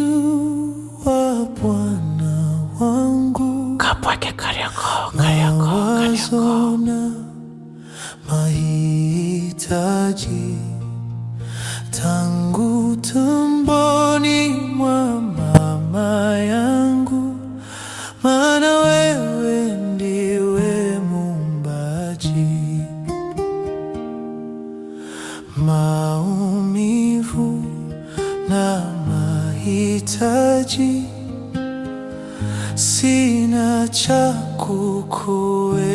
Unanijua Bwana wangu, mawazo na mahitaji, tangu tumboni mwa mama yangu, maana wewe ndiwe Muumbaji. Maumivu na mahitaji, sina cha kukueleza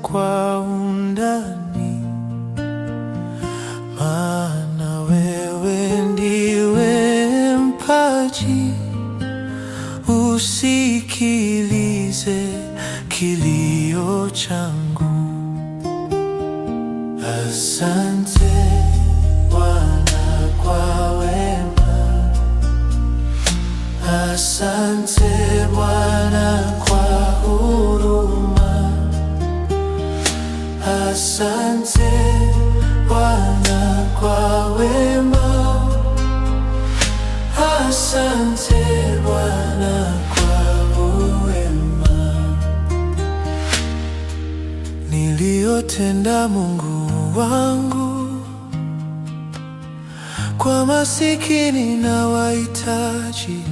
kwa undani, maana wewe ndiwe mpaji. Usikilize kilio changu. Asante Bwana kwa wema, asante Bwana kwa huruma, asante Bwana kwa wema, asante Bwana kwa wema. Niliyotenda Mungu wangu kwa masikini na wahitaji,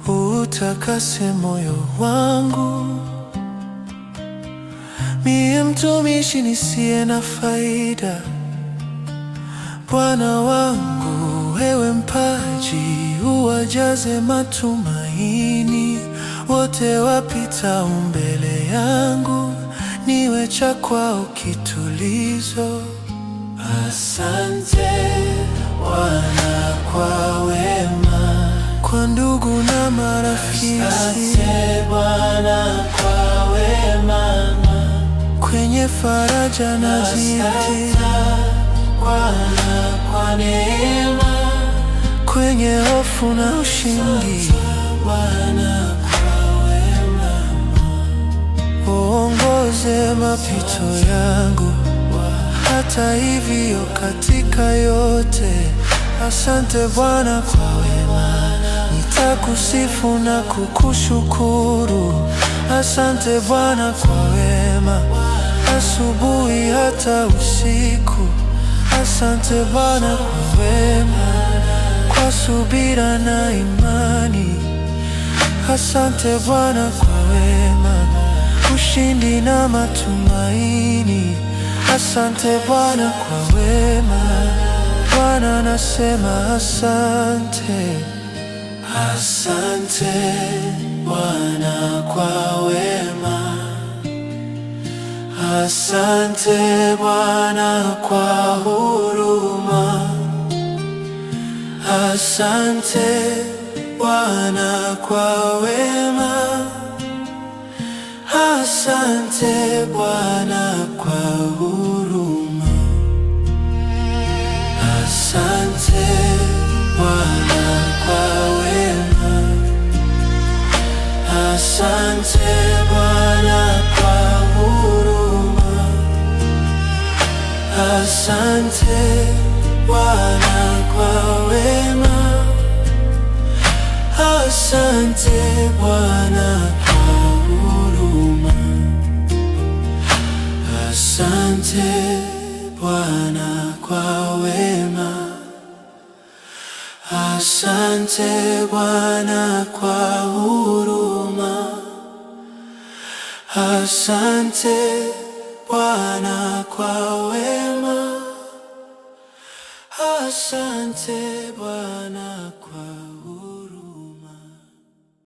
utakase moyo wangu. Mie mtumishi nisiye na faida, Bwana wangu wewe mpaji, uwajaze matumaini wote wapitao mbele yangu, niwe cha kwao kitulizo. Asante Bwana kwa wema, kwa ndugu na marafiki. Asante Bwana kwa wema, kwenye faraja na dhiki. Asante Bwana kwa neema, kwenye hofu na ushindi. Bwana kwa wema, uongoze mapito yangu. Hata hivyo katika yote, asante Bwana kwa wema, nitakusifu na kukushukuru. Asante Bwana kwa wema, asubuhi hata usiku. Asante Bwana kwa wema, kwa subira na imani. Asante Bwana kwa wema, ushindi na matumaini. Asante Bwana kwa wema, Bwana nasema asante. Asante Bwana kwa wema, asante Bwana kwa huruma, asante Bwana kwa wema, asante Bwana kwa huruma, asante Bwana kwa wema, asante Bwana kwa huruma, asante Bwana kwa wema, asante Bwana kwa huruma, asante Bwana kwa wema, asante Bwana kwa huruma, asante Bwana kwa wema, asante Bwana.